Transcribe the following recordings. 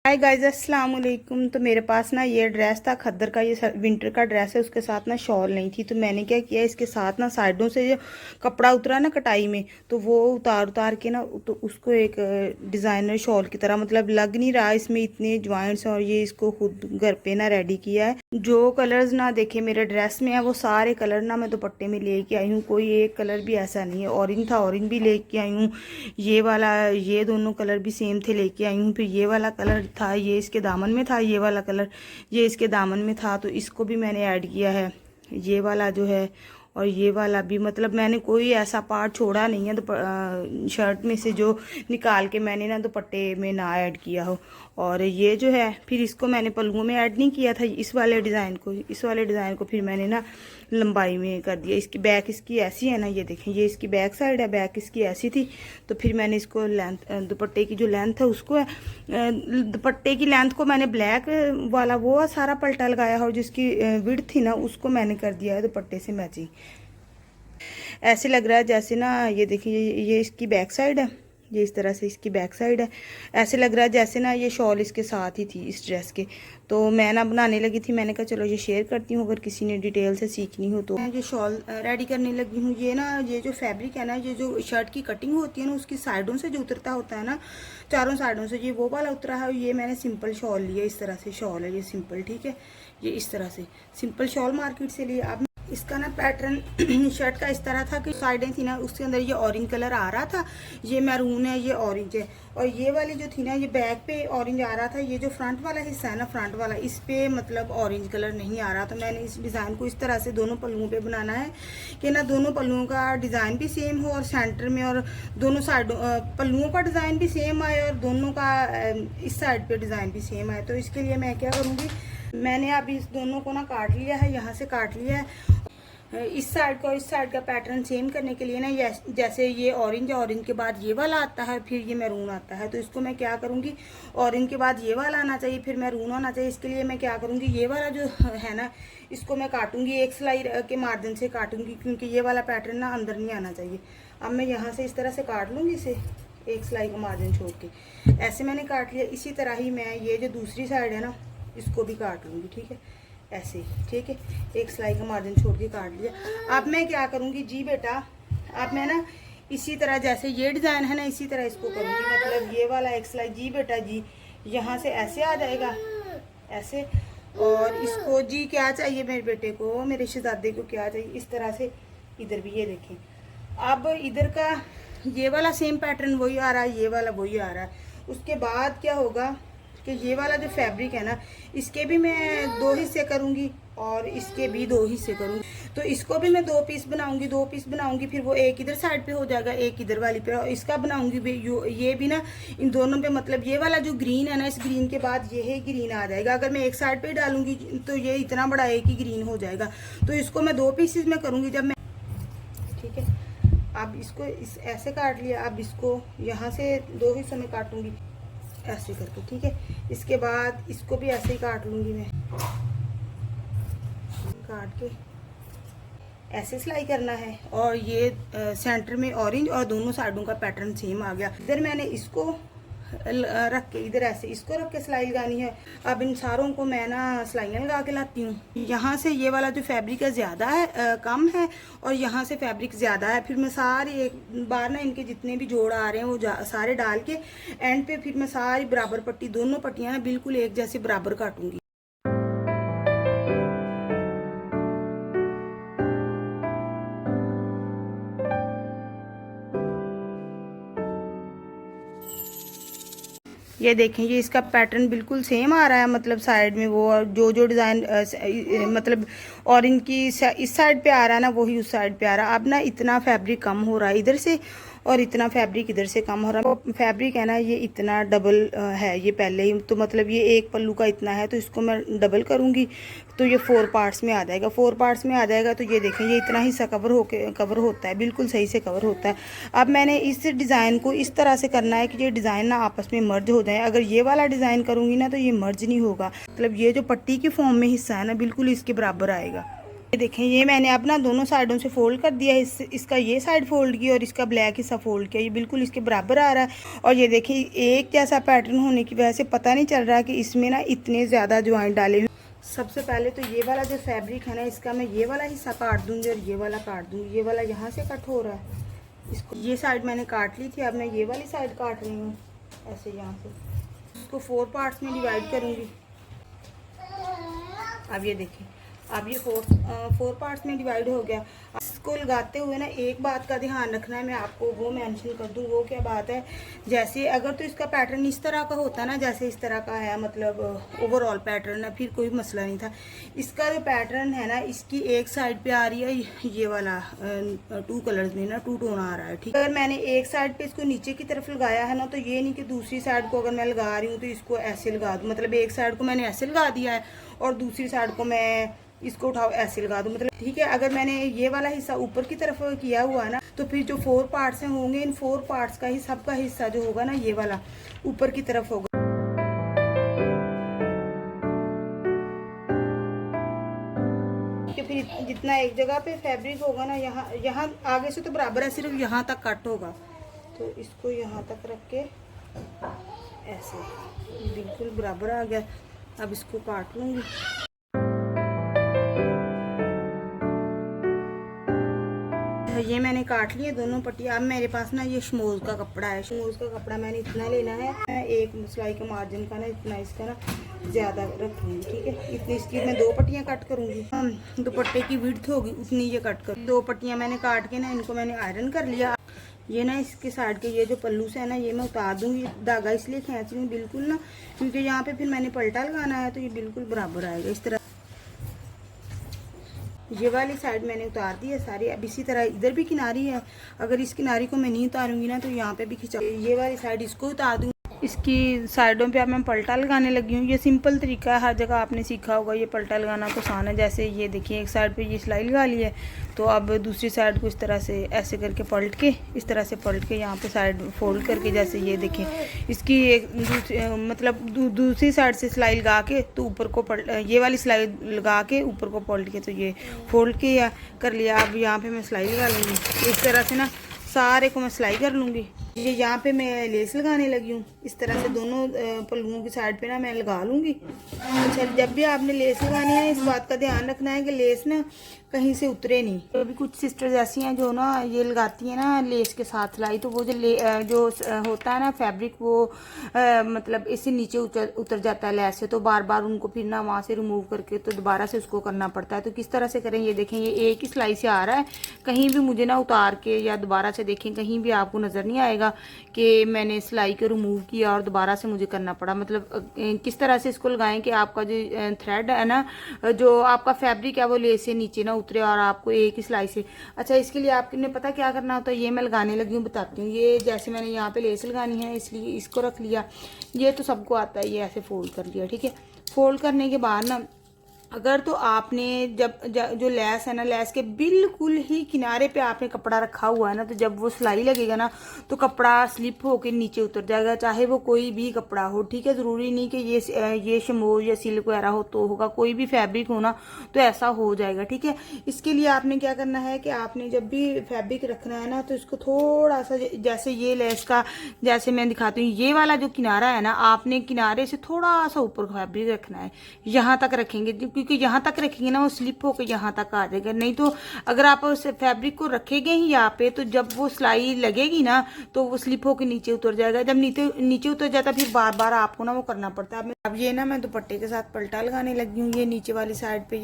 Hi guys, अस्सलाम वालेकुम। तो मेरे पास ना ये ड्रेस था खद्दर का, ये विंटर का ड्रेस है। उसके साथ ना शॉल नहीं थी, तो मैंने क्या किया, इसके साथ ना साइडों से जो कपड़ा उतरा ना कटाई में, तो वो उतार उतार के ना तो उसको एक डिज़ाइनर शॉल की तरह, मतलब लग नहीं रहा इसमें इतने ज्वाइंट्स, और ये इसको खुद घर पे ना रेडी किया है। जो कलर्स ना देखे मेरे ड्रेस में है, वो सारे कलर ना मैं दुपट्टे में लेके आई हूँ। कोई एक कलर भी ऐसा नहीं है। ऑरेंज था, ऑरेंज भी लेके आई हूँ। ये वाला, ये दोनों कलर भी सेम थे, लेके आई हूँ। फिर ये वाला कलर था, ये इसके दामन में था। ये वाला कलर ये इसके दामन में था, तो इसको भी मैंने ऐड किया है। ये वाला जो है, और ये वाला भी, मतलब मैंने कोई ऐसा पार्ट छोड़ा नहीं है शर्ट में से जो निकाल के मैंने ना दुपट्टे में ना ऐड किया हो। और ये जो है, फिर इसको मैंने पल्लुओं में ऐड नहीं किया था, इस वाले डिज़ाइन को फिर मैंने ना लंबाई में कर दिया। इसकी बैक इसकी ऐसी है ना, ये देखें, ये इसकी बैक साइड है, बैक इसकी ऐसी थी। तो फिर मैंने इसको लेंथ, दुपट्टे की जो लेंथ है उसको दुपट्टे की लेंथ को मैंने ब्लैक वाला वो सारा पलटा लगाया है, और जिसकी विड्थ थी ना उसको मैंने कर दिया है दुपट्टे से मैचिंग। ऐसे लग रहा है जैसे ना, ये देखिए, ये इसकी बैक साइड है, ये इस तरह से इसकी बैक साइड है। ऐसे लग रहा है जैसे ना ये शॉल इसके साथ ही थी इस ड्रेस के। तो मैं ना बनाने लगी थी, मैंने कहा चलो ये शेयर करती हूँ, अगर किसी ने डिटेल से सीखनी हो तो। मैं जो शॉल रेडी करने लगी हूँ, ये ना, ये जो फैब्रिक है ना, ये जो शर्ट की कटिंग होती है ना, उसकी साइडों से जो उतरता होता है ना, चारों साइडों से, ये वो वाला उतरा है। ये मैंने सिंपल शॉल लिया, इस तरह से शॉल है ये सिंपल, ठीक है। ये इस तरह से सिंपल शॉल मार्केट से लिया। अब इसका ना पैटर्न शर्ट का इस तरह था कि साइडें थी ना, उसके अंदर ये ऑरेंज कलर आ रहा था, ये मैरून है, ये ऑरेंज है। और ये वाली जो थी ना, ये बैक पे ऑरेंज आ रहा था। ये जो फ्रंट वाला हिस्सा है ना, फ्रंट वाला, इस पे मतलब ऑरेंज कलर नहीं आ रहा। तो मैंने इस डिज़ाइन को इस तरह से दोनों पल्लुओं पे बनाना है कि ना दोनों पल्लुओं का डिज़ाइन भी सेम हो, और सेंटर में, और दोनों साइडों पल्लुओं का डिज़ाइन भी सेम आए, और दोनों का इस साइड पे डिज़ाइन भी सेम आए। तो इसके लिए मैं क्या करूँगी, मैंने अब इस दोनों को ना काट लिया है, यहाँ से काट लिया है। इस साइड का, इस साइड का पैटर्न सेम करने के लिए ना, जैसे ये ऑरेंज है, ऑरेंज के बाद ये वाला आता है, फिर ये मैरून आता है। तो इसको मैं क्या करूँगी, ऑरेंज के बाद ये वाला आना चाहिए, फिर मैरून आना चाहिए। इसके लिए मैं क्या करूँगी, ये वाला जो है ना, इसको मैं काटूंगी, एक सिलाई के मार्जिन से काटूंगी, क्योंकि ये वाला पैटर्न ना अंदर नहीं आना चाहिए। अब मैं यहाँ से इस तरह से काट लूँगी इसे, एक सिलाई का मार्जिन छोड़ के। ऐसे मैंने काट लिया। इसी तरह ही मैं ये जो दूसरी साइड है ना, इसको भी काट लूँगी, ठीक है, ऐसे, ठीक है। एक सिलाई का मार्जिन छोड़ के काट लिया। अब मैं क्या करूँगी जी बेटा, अब मैं ना इसी तरह, जैसे ये डिज़ाइन है ना, इसी तरह इसको करूँगी। मतलब ये वाला एक सिलाई, जी बेटा जी, यहाँ से ऐसे आ जाएगा, ऐसे। और इसको जी क्या चाहिए मेरे बेटे को, मेरे शहजादे को क्या चाहिए, इस तरह से इधर भी, ये देखें। अब इधर का ये वाला सेम पैटर्न वही आ रहा है, ये वाला वही आ रहा है। उसके बाद क्या होगा कि ये वाला जो फैब्रिक है ना, इसके भी मैं दो हिस्से करूँगी, और इसके भी दो हिस्से करूँगी। तो इसको भी मैं दो पीस बनाऊँगी, फिर वो एक इधर साइड पे हो जाएगा, एक इधर वाली पे, और इसका बनाऊँगी ये भी ना इन दोनों पे। मतलब ये वाला जो ग्रीन है ना, इस ग्रीन के बाद ये है ग्रीन आ जाएगा। अगर मैं एक साइड पे डालूंगी तो ये इतना बड़ा एक ही ग्रीन हो जाएगा। तो इसको मैं दो पीसेस में करूँगी जब मैं, ठीक है। अब इसको ऐसे काट लिया। अब इसको यहाँ से दो हिस्सों में काटूंगी ऐसे करके, ठीक है। इसके बाद इसको भी ऐसे ही काट लूँगी मैं, काट के ऐसे सिलाई करना है। और ये सेंटर में ऑरेंज, और दोनों साइडों का पैटर्न सेम आ गया। इधर मैंने इसको रख के, इधर ऐसे इसको रख के सिलाई लगानी है। अब इन सारों को मैं ना सिलाइयाँ लगा के लाती हूँ। यहाँ से ये वाला जो फैब्रिक है ज़्यादा है, कम है, और यहाँ से फैब्रिक ज़्यादा है। फिर मैं सारी एक बार ना इनके जितने भी जोड़ आ रहे हैं वो सारे डाल के एंड पे फिर मैं सारी बराबर पट्टी, दोनों पट्टियाँ ना बिल्कुल एक जैसे बराबर काटूंगी। ये देखें, ये इसका पैटर्न बिल्कुल सेम आ रहा है। मतलब साइड में वो जो जो डिज़ाइन मतलब ऑरेंज की इस साइड पे आ रहा है ना, वही उस साइड पे आ रहा है। अब ना इतना फैब्रिक कम हो रहा है इधर से, और इतना फैब्रिक इधर से कम हो रहा है। तो फैब्रिक है ना, ये इतना डबल है ये पहले ही। तो मतलब ये एक पल्लू का इतना है, तो इसको मैं डबल करूँगी तो ये 4 पार्ट्स में आ जाएगा। 4 पार्ट्स में आ जाएगा तो ये देखें, ये इतना ही सा कवर होता है, बिल्कुल सही से कवर होता है। अब मैंने इस डिज़ाइन को इस तरह से करना है कि ये डिज़ाइन ना आपस में मर्ज हो जाए। अगर ये वाला डिज़ाइन करूँगी ना तो ये मर्ज नहीं होगा। मतलब ये जो पट्टी की फॉर्म में हिस्सा है ना, बिल्कुल इसके बराबर आएगा। ये देखें, ये मैंने अपना दोनों साइडों से फोल्ड कर दिया। इसका ये साइड फोल्ड किया और इसका ब्लैक हिस्सा फोल्ड किया। ये बिल्कुल इसके बराबर आ रहा है। और ये देखिए, एक जैसा पैटर्न होने की वजह से पता नहीं चल रहा कि इसमें ना इतने ज़्यादा ज्वाइंट डाले हुए। सबसे पहले तो ये वाला जो फैब्रिक है ना, इसका मैं ये वाला हिस्सा काट दूँगी और ये वाला काट दूँगी। ये वाला यहाँ से कट हो रहा है, इसको ये साइड मैंने काट ली थी। अब मैं ये वाली साइड काट रही हूँ ऐसे यहाँ से। इसको 4 पार्ट्स में डिवाइड करूँगी। अब ये देखिए, अब ये 4 पार्ट्स में डिवाइड हो गया। इसको लगाते हुए ना एक बात का ध्यान रखना है, मैं आपको वो मेंशन कर दूँ। वो क्या बात है, जैसे अगर तो इसका पैटर्न इस तरह का होता ना, जैसे इस तरह का है, मतलब ओवरऑल पैटर्न है, फिर कोई मसला नहीं था। इसका जो पैटर्न है ना, इसकी एक साइड पे आ रही है ये वाला 2 कलर्स में ना 2 टोन आ रहा है, ठीक है। अगर मैंने एक साइड पे इसको नीचे की तरफ लगाया है ना, तो ये नहीं कि दूसरी साइड को अगर मैं लगा रही हूँ तो इसको ऐसे लगा दूँ। मतलब एक साइड को मैंने ऐसे लगा दिया है और दूसरी साइड को मैं इसको उठाओ ऐसे लगा दूँ, मतलब ठीक है। अगर मैंने ये वाला हिस्सा ऊपर की तरफ किया हुआ है ना, तो फिर जो 4 पार्ट्स हैं होंगे, इन 4 पार्ट्स का ही सबका हिस्सा जो होगा ना, ये वाला ऊपर की तरफ होगा। कि फिर जितना एक जगह पे फैब्रिक होगा ना, यहाँ आगे से तो बराबर है, सिर्फ यहाँ तक कट होगा। तो इसको यहाँ तक रख के ऐसे बिल्कुल बराबर आ गया। अब इसको काट लूँगी। ये मैंने काट लिए दोनों पट्टियाँ। अब मेरे पास ना ये शमोज का कपड़ा है। शमोज का कपड़ा मैंने इतना लेना है, एक सिलाई का मार्जिन का ना इतना, इसका ना ज़्यादा रखूँगी, ठीक है। इतनी इसकी मैं 2 पट्टियाँ कट करूँगी। दुपट्टे की विड्थ होगी उतनी ये कट कर। 2 पट्टियाँ मैंने काट के ना इनको मैंने आयरन कर लिया। ये ना इसके साइड के ये जो पल्लू से है ना, ये मैं उतार दूँगी। धागा इसलिए खींच रही हूँ बिल्कुल ना, क्योंकि यहाँ पे फिर मैंने पलटा लगाना है, तो ये बिल्कुल बराबर आएगा इस तरह। ये वाली साइड मैंने उतार दी है सारी। अब इसी तरह इधर भी किनारी है, अगर इस किनारी को मैं नहीं उतारूंगी ना, तो यहाँ पे भी खिंचा। ये वाली साइड इसको उतार दूँ। इसकी साइडों पे अब मैं पलटा लगाने लगी हूँ। ये सिंपल तरीका है, हर जगह आपने सीखा होगा। ये पलटा लगाना तो आसान है। जैसे ये देखिए, एक साइड पे ये सिलाई लगा ली है, तो अब दूसरी साइड को इस तरह से ऐसे करके पलट के, इस तरह से पलट के यहाँ पे साइड फोल्ड करके, जैसे ये देखें, इसकी एक मतलब दूसरी साइड से सिलाई लगा के तो ऊपर को ये वाली सिलाई लगा के ऊपर को पलट के तो ये फोल्ड किया कर लिया। अब यहाँ पे मैं सिलाई लगा लूँगी इस तरह से ना, सारे को मैं सिलाई कर लूँगी। ये यहाँ पे मैं लेस लगाने लगी हूँ। इस तरह से दोनों पल्लुओं की साइड पे ना मैं लगा लूँगी। अच्छा, जब भी आपने लेस लगानी है, इस बात का ध्यान रखना है कि लेस ना कहीं से उतरे नहीं। तो अभी कुछ सिस्टर्स ऐसी हैं जो ना ये लगाती हैं ना लेस के साथ सिलाई, तो वो जो होता है ना फैब्रिक, वो मतलब इससे नीचे उतर जाता है लेस से, तो बार बार उनको फिर ना वहाँ से रिमूव करके तो दोबारा से उसको करना पड़ता है। तो किस तरह से करें, ये देखें, ये एक ही सिलाई से आ रहा है। कहीं भी मुझे ना उतार के या दोबारा से देखें, कहीं भी आपको नज़र नहीं आएगा कि मैंने सिलाई को रिमूव किया और दोबारा से मुझे करना पड़ा। मतलब किस तरह से इसको लगाएं कि आपका जो थ्रेड है ना, जो आपका फैब्रिक है, वो लेस से नीचे ना उतरे और आपको एक ही सिलाई से। अच्छा, इसके लिए आपने पता क्या करना होता है, ये मैं लगाने लगी हूँ, बताती हूँ। ये जैसे मैंने यहाँ पे लेस लगानी है, इसलिए इसको रख लिया। ये तो सबको आता है, ये ऐसे फोल्ड कर लिया, ठीक है। फोल्ड करने के बाद ना, अगर तो आपने जो लेस है ना, लेस के बिल्कुल ही किनारे पे आपने कपड़ा रखा हुआ है ना, तो जब वो सिलाई लगेगा ना, तो कपड़ा स्लिप होके नीचे उतर जाएगा, चाहे वो कोई भी कपड़ा हो, ठीक है। ज़रूरी नहीं कि ये शमोर या सिल्क वगैरह हो तो होगा, कोई भी फैब्रिक हो ना तो ऐसा हो जाएगा, ठीक है। इसके लिए आपने क्या करना है कि आपने जब भी फैब्रिक रखना है ना, तो इसको थोड़ा सा, जैसे ये लेस का, जैसे मैं दिखाती हूँ, ये वाला जो किनारा है ना, आपने किनारे से थोड़ा सा ऊपर फैब्रिक रखना है। यहाँ तक रखेंगे, क्योंकि यहाँ तक रखेंगे ना, वो स्लिप होकर यहाँ तक आ जाएगा। नहीं तो अगर आप उस फैब्रिक को रखेंगे ही यहाँ पे, तो जब वो सिलाई लगेगी ना, तो वो स्लिप होकर नीचे उतर जाएगा। जब नीचे उतर जाता, फिर बार बार आपको ना वो करना पड़ता है। अब ये ना मैं दुपट्टे के साथ पलटा लगाने लगी हूँ। ये नीचे वाली साइड पे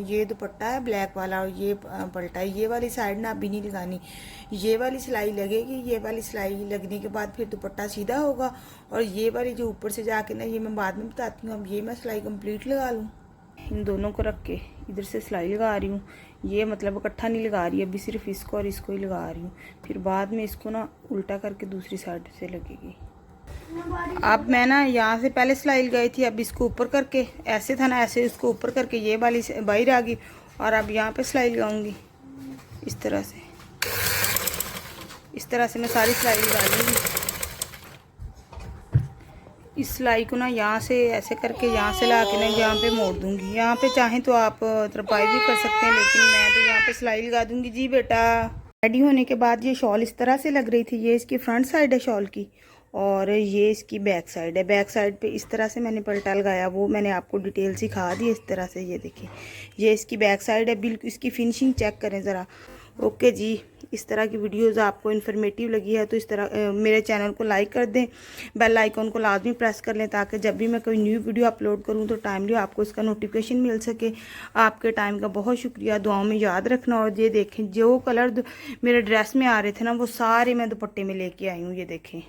ये दुपट्टा है ब्लैक वाला, और ये पलटा है। ये वाली साइड ना अभी नहीं लगानी, ये वाली सिलाई लगेगी। ये वाली सिलाई लगने के बाद फिर दुपट्टा सीधा होगा, और ये वाली जो ऊपर से जाके ना, ये मैं बाद में बताती हूँ। अब ये मैं सिलाई कंप्लीट लगा लूँ। इन दोनों को रख के इधर से सिलाई लगा रही हूँ। ये मतलब इकट्ठा नहीं लगा रही, अभी सिर्फ इसको और इसको ही लगा रही हूँ। फिर बाद में इसको ना उल्टा करके दूसरी साइड से लगेगी। अब मैं ना यहाँ से पहले सिलाई लगाई थी, अब इसको ऊपर करके, ऐसे था ना, ऐसे इसको ऊपर करके ये वाली बाहर आ गई, और अब यहाँ पे सिलाई लगाऊंगी इस तरह से। इस तरह से मैं सारी सिलाई लगा लूँगी। इस सिलाई को ना यहाँ से ऐसे करके यहाँ से ला के ना यहाँ पे मोड़ दूंगी। यहाँ पे चाहें तो आप तरपाई भी कर सकते हैं, लेकिन मैं तो यहाँ पे सिलाई लगा दूंगी। जी बेटा। रेडी होने के बाद ये शॉल इस तरह से लग रही थी। ये इसकी फ्रंट साइड है शॉल की और ये इसकी बैक साइड है। बैक साइड पे इस तरह से मैंने पलटा लगाया, वो मैंने आपको डिटेल सिखा दी इस तरह से। ये देखिए ये इसकी बैक साइड है। बिल्कुल इसकी फिनिशिंग चेक करें ज़रा। ओके जी, इस तरह की वीडियोस आपको इन्फॉर्मेटिव लगी है तो इस तरह मेरे चैनल को लाइक कर दें, बेल आइकॉन को लाजमी प्रेस कर लें ताकि जब भी मैं कोई न्यू वीडियो अपलोड करूं तो टाइमली आपको इसका नोटिफिकेशन मिल सके। आपके टाइम का बहुत शुक्रिया, दुआओं में याद रखना। और ये देखें जो कलर मेरे ड्रेस में आ रहे थे ना वो सारे मैं दुपट्टे में लेके आई हूँ। ये देखें।